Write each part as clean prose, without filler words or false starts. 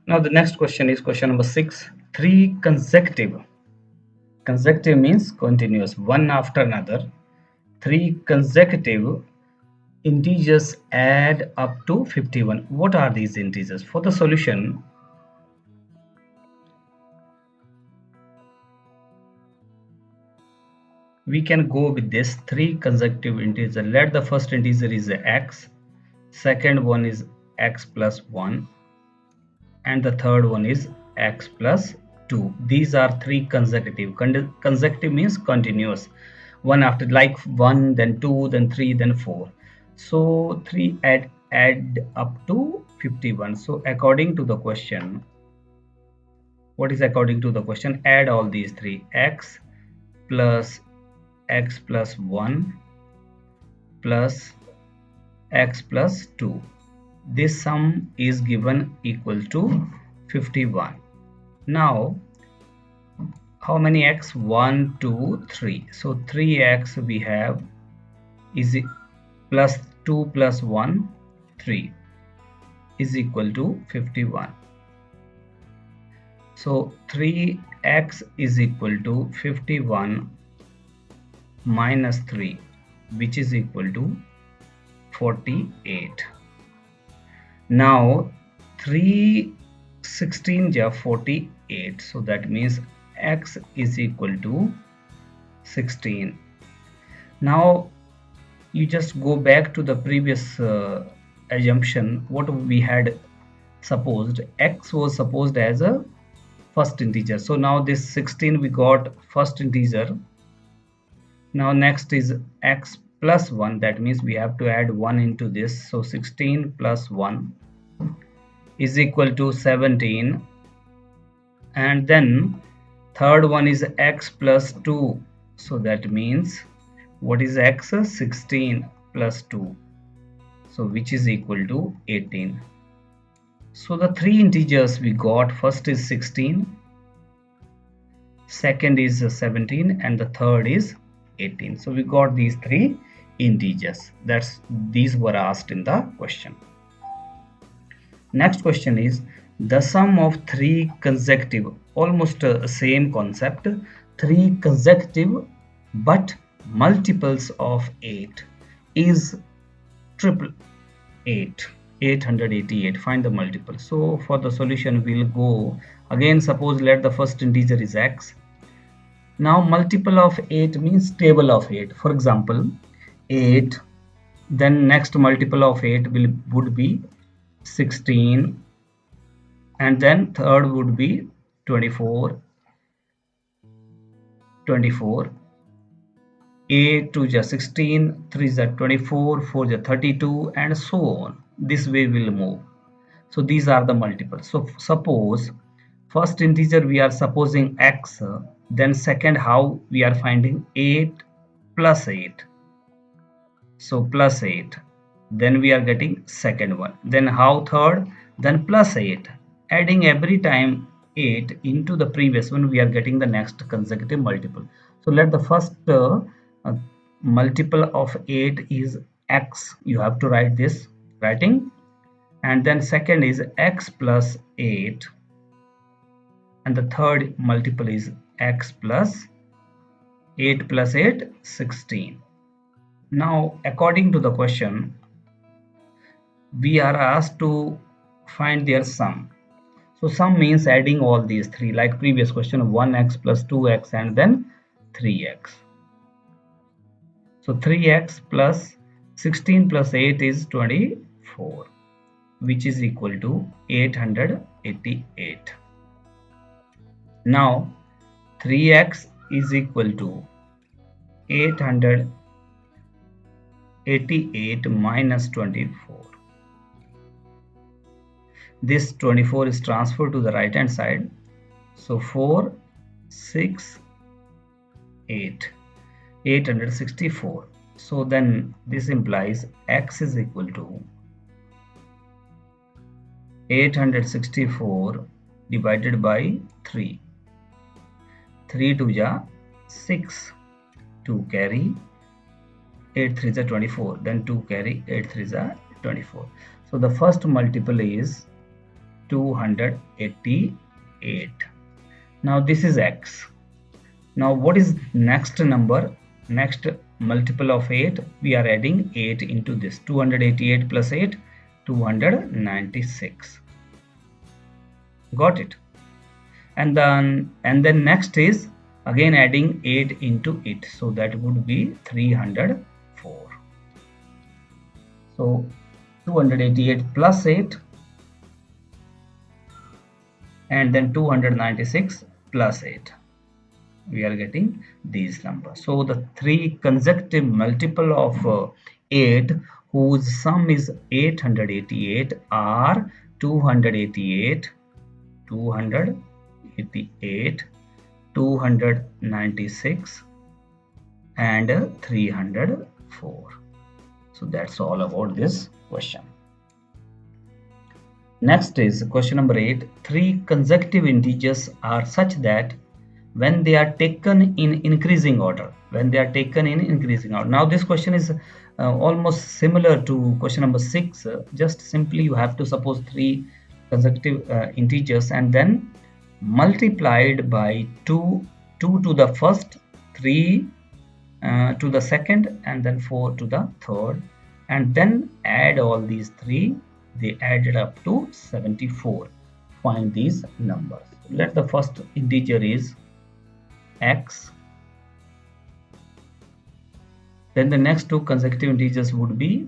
Now the next question is question number 6. Three consecutive. Consecutive means continuous, one after another. Three consecutive integers add up to 51. What are these integers? For the solution, we can go with this three consecutive integers. Let the first integer is x, second one is x plus 1, and the third one is x plus 2. These are three consecutive. Consecutive means continuous, one after, like 1 then 2 then 3 then 4. So 3 add up to 51. So according to the question, what is according to the question? Add all these three: x plus x plus 1 plus x plus 2. This sum is given equal to 51. Now how many x? 1 2 3. So 3x we have is plus 2 plus 1 3 is equal to 51. So 3x is equal to 51 minus 3, which is equal to 48. Now 3 16 ja 48, so that means x is equal to 16. Now you just go back to the previous assumption. What we had supposed, x was supposed as a first integer. So now this 16 we got first integer. Now next is x plus 1, that means we have to add 1 into this. So 16 plus 1 is equal to 17, and then third one is x plus 2. So that means what is x? 16 plus 2, so which is equal to 18. So the three integers we got, first is 16, second is 17, and the third is 18. So we got these three integers. These were asked in the question. Next question is the sum of three consecutive, almost same concept, three consecutive but multiples of 8 is 888. Find the multiple. So for the solution we'll go again. Suppose let the first integer is x. Now multiple of 8 means table of 8. For example 8, then next multiple of 8 would be 16, and then third would be 24. 8 2 is 16, 3 is 24, 4 is 32, and so on. This way we'll move. So these are the multiples. So suppose first integer we are supposing x, then second how we are finding 8 plus 8. So plus 8, then we are getting second one. Then how third? Then plus 8. Adding every time 8 into the previous one, we are getting the next consecutive multiple. So let the first multiple of 8 is x. You have to write this writing, and then second is x plus 8, and the third multiple is x plus 8 plus 8 16. Now according to the question we are asked to find their sum. So sum means adding all these three, like previous question, 1x plus 2x and then 3x. So 3x plus 16 plus 8 is 24, which is equal to 888. Now 3x is equal to 888 minus 24. This 24 is transferred to the right hand side. So 4 6 8 864. So then this implies x is equal to 864 divided by 3. 3 2 ja 6, 2 carry 8 3 is 24, then 2 carry 8 3 is 24. So the first multiple is 288. Now this is x. Now what is next number? Next multiple of 8, we are adding 8 into this. 288 plus 8, 296. Got it? And then next is again adding 8 into it, so that would be 304. So 288 plus 8 and then 296 plus 8, we are getting these numbers. So the three consecutive multiple of 8 whose sum is 888 are 288, 288, 296 and 304. So that's all about this question. Next is question number 8. Three consecutive integers are such that when they are taken in increasing order, now this question is almost similar to question number 6. Just simply you have to suppose three consecutive integers and then multiplied by 2 to the first, 3 to the second, and then 4 to the third, and then add all these three. They added up to 74. Find these numbers. Let the first integer is x. Then the next two consecutive integers would be,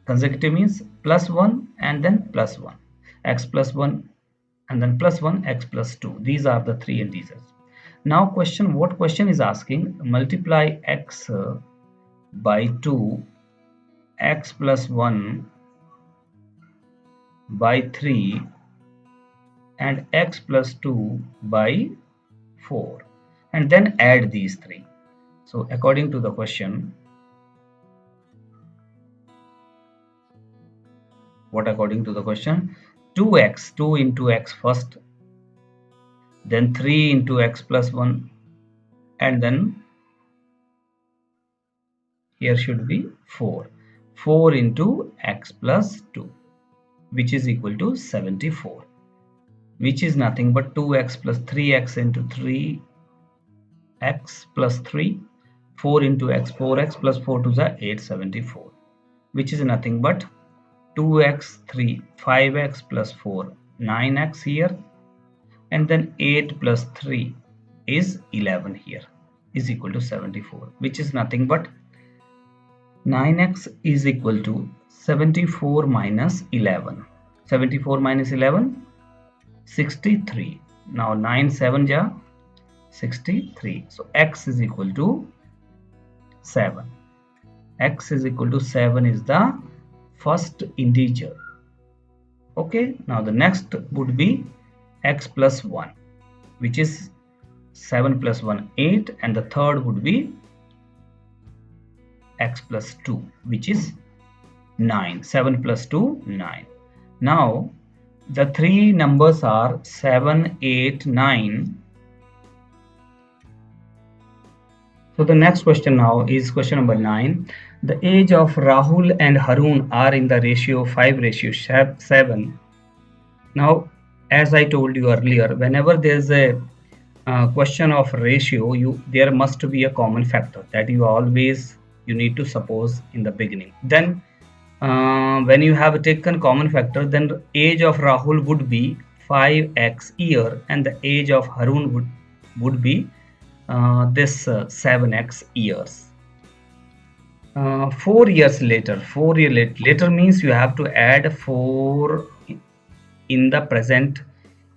consecutive means plus 1 and then plus 1, x plus 1 and then plus 1, x plus 2. These are the three integers. Now what question is asking? Multiply x by 2, x plus 1 by 3 and x plus 2 by 4, and then add these three. So according to the question, what according to the question? 2x, 2 into x first, then 3 into x plus 1, and then here should be 4 into x plus 2, which is equal to 74, which is nothing but 2x plus 3x into 3x plus 3, 4 into x, 4x plus 4 to the 874, which is nothing but 2x, 3, 5x plus 4, 9x here, and then 8 plus 3 is 11 here, is equal to 74, which is nothing but 9x is equal to 74 minus 11. 74 minus 11, 63. Now 9 7 ja 63. So x is equal to 7. X is equal to 7 is the first integer. Okay, now the next would be x plus 1, which is 7 plus 1 8, and the third would be x plus 2, which is 9. 7 plus 2 9. Now the three numbers are 7 8 9. So the next question now is question number 9. The age of Rahul and Harun are in the ratio 5:7. Now as I told you earlier, whenever there is a question of ratio, there must be a common factor that you need to suppose in the beginning. Then when you have taken common factor, then the age of Rahul would be 5x year and the age of Harun would be this 7x years. 4 years later, 4 years later means you have to add 4 in the present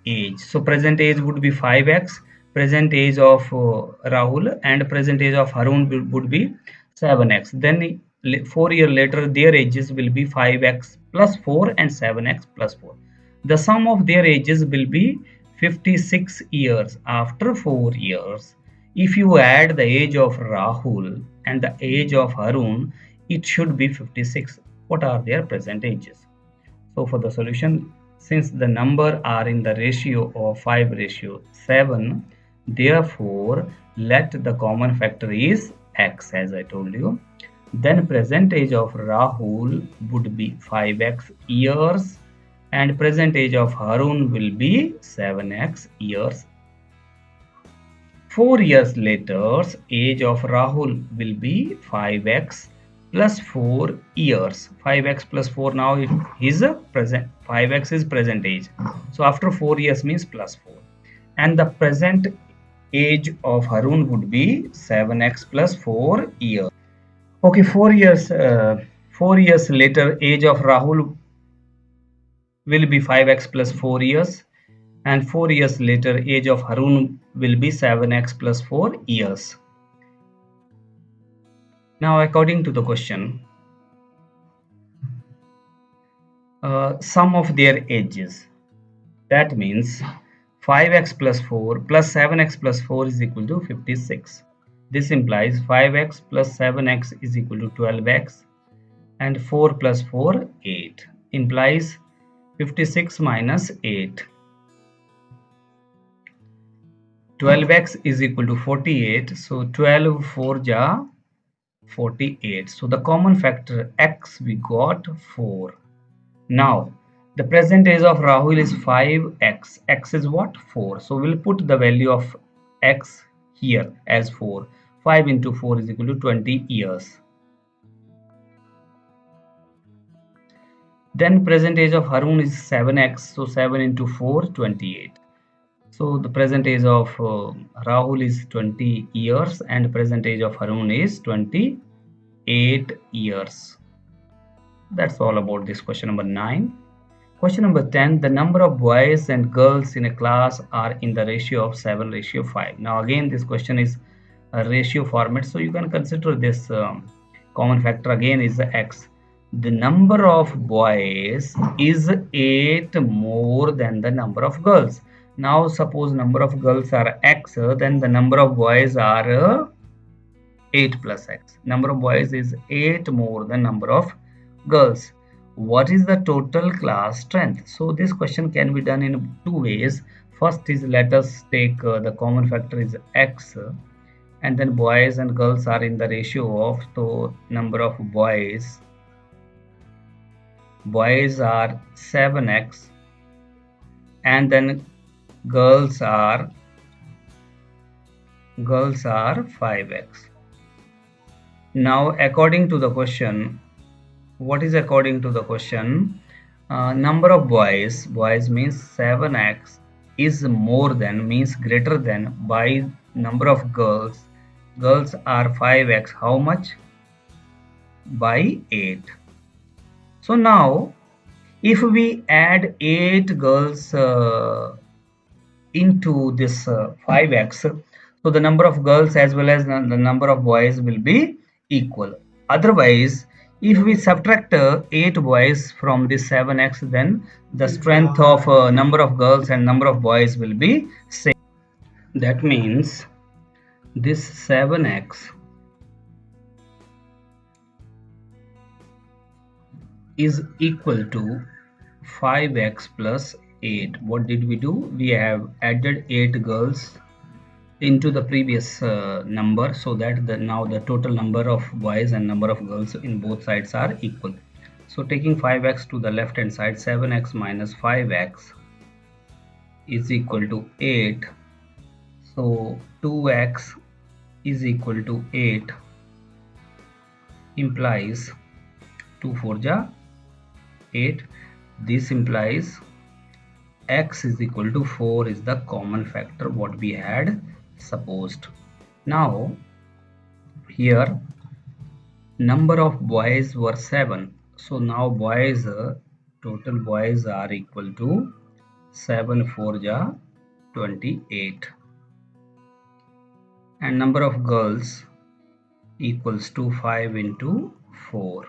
age. So present age would be 5x, present age of Rahul and present age of Harun would be 7x. Then 4 years later their ages will be 5x plus 4 and 7x plus 4. The sum of their ages will be 56 years after 4 years. If you add the age of Rahul and the age of Harun, it should be 56. What are their present ages? So for the solution, since the number are in the ratio of 5:7, therefore let the common factor is x, as I told you. Then present age of Rahul would be 5x years and present age of Harun will be 7x years. 4 years later, age of Rahul will be 5x plus 4 years. 5x plus 4, now it is a present, 5x is present age. So after 4 years means plus 4. And the present age of Harun would be 7x plus 4 years. Okay, 4 years later, age of Rahul will be 5x plus 4 years, and 4 years later age of Harun will be 7x plus 4 years. Now according to the question, sum of their ages, that means 5x plus 4 plus 7x plus 4 is equal to 56. This implies 5x plus 7x is equal to 12x, and 4 plus 4 8, implies 56 minus 8. 12x is equal to 48, so 12 4 ja 48. So the common factor x we got 4. Now the present age of Rahul is 5x. X is what? 4. So we'll put the value of x here as 4. 5 into 4 is equal to 20 years. Then present age of Harun is 7x. So 7 into 4, 28. So the present age of Rahul is 20 years and present age of Harun is 28 years. That's all about this question number 9. Question number 10. The number of boys and girls in a class are in the ratio of 7:5. Now again this question is a ratio format, so you can consider this common factor again is the x. The number of boys is 8 more than the number of girls. Now suppose number of girls are x, then the number of boys are 8 plus x. Number of boys is 8 more than number of girls. What is the total class strength? So this question can be done in two ways. First is, let us take the common factor is x, and then boys and girls are in the ratio of the number of boys. Boys are 7x and then girls are 5x. Now according to the question, what is according to the question? Number of boys means 7x is more than, means greater than, by number of girls are 5x, how much? By 8. So now if we add 8 girls into this 5x, so the number of girls as well as the number of boys will be equal. Otherwise, if we subtract 8 boys from this 7x, then the strength of number of girls and number of boys will be same. That means this 7x is equal to 5x plus 8. What did we do? We have added 8 girls into the previous number, so that now the total number of boys and number of girls in both sides are equal. So taking 5x to the left hand side, 7x minus 5x is equal to 8. So 2x is equal to 8, implies 2 4 ja 8. This implies x is equal to 4 is the common factor what we had supposed. Now here number of boys were 7, so now boys, total boys are equal to 7 4 ja 28, and number of girls equals to 5 into 4,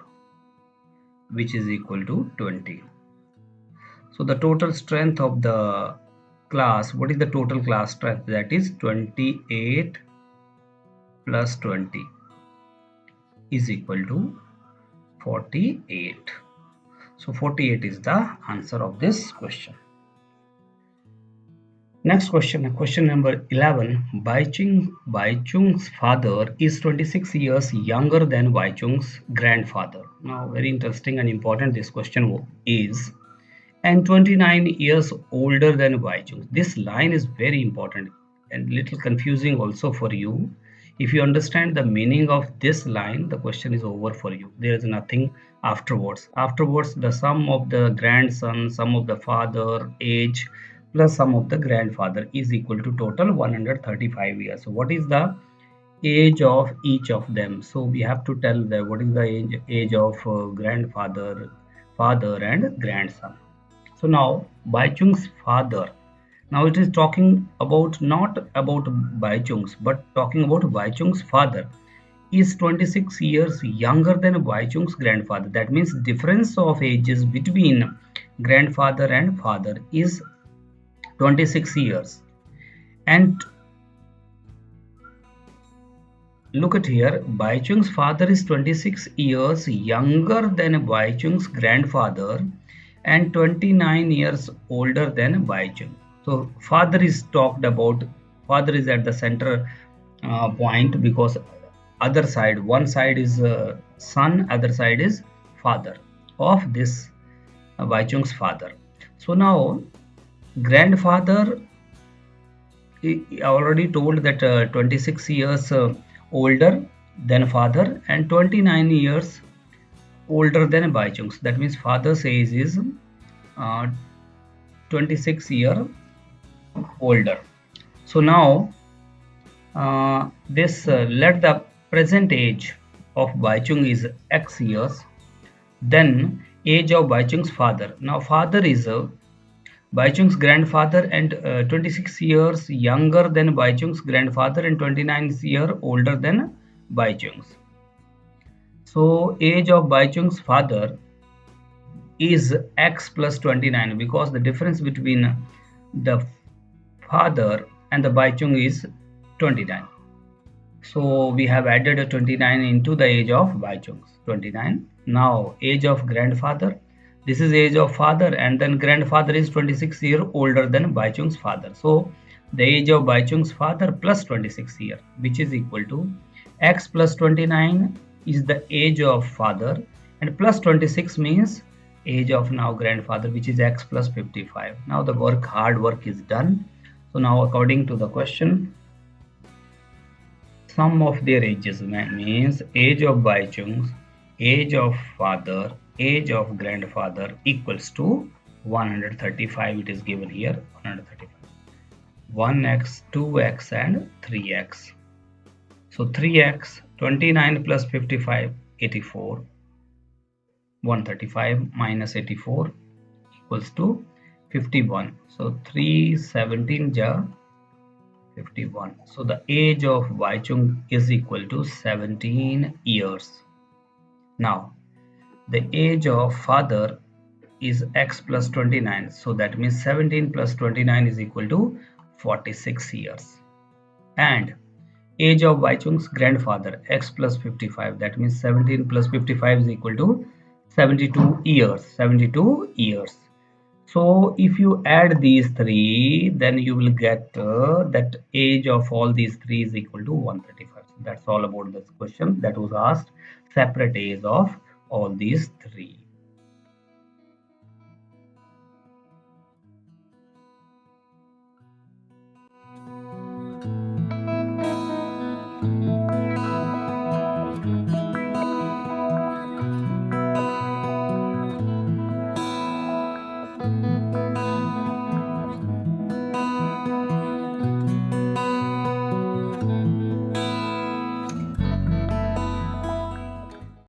which is equal to 20. So the total strength of the class, what is the total class strength? That is 28 plus 20 is equal to 48. So 48 is the answer of this question. Next question, question number 11. Baichung's father is 26 years younger than Baichung's grandfather. Now very interesting and important this question is. and 29 years older than Baichung. This line is very important and little confusing also for you. If you understand the meaning of this line, the question is over for you. There is nothing afterwards. Afterwards, the sum of the grandson, sum of the father, age, plus sum of the grandfather is equal to total 135 years. So what is the age of each of them? So we have to tell them what is the age of grandfather, father, and grandson. So now Baichung's father. Now it is talking about not about Baichung's but talking about Baichung's father is 26 years younger than Baichung's grandfather. That means difference of ages between grandfather and father is 26 years. And look at here, Baichung's father is 26 years younger than Baichung's grandfather and 29 years older than Baichung. So father is talked about, father is at the center point because other side, one side is son, other side is father of this Baichung's father. So now grandfather, I already told that 26 years older than father and 29 years older than Baichung's. That means father's age is 26-year older. So now this let the present age of Baichung is X years, then age of Baichung's father. Now father is Baichung's grandfather and 26 years younger than Baichung's grandfather and 29 years older than Baichung's. So age of Baichung's father is X plus 29 because the difference between the father and the Baichung is 29. So we have added a 29 into the age of Baichung's 29. Now age of grandfather. This is age of father and then grandfather is 26 years older than Baichung's father. So the age of Baichung's father plus 26 years, which is equal to X plus 29 is the age of father and plus 26 means age of now grandfather, which is X plus 55. Now the hard work is done. So now according to the question, sum of their ages means age of Baichung's, age of father, age of grandfather equals to 135. It is given here 135. 1x, 2x and 3x. So 3x, 29 plus 55, 84. 135 minus 84 equals to 51. So 317 ja 51. So the age of Baichung is equal to 17 years. Now the age of father is X plus 29. So that means 17 plus 29 is equal to 46 years. And age of Baichung's grandfather X plus 55. That means 17 plus 55 is equal to 72 years. 72 years. So if you add these three, then you will get that age of all these three is equal to 135. So that's all about this question that was asked. Separate age of all these three.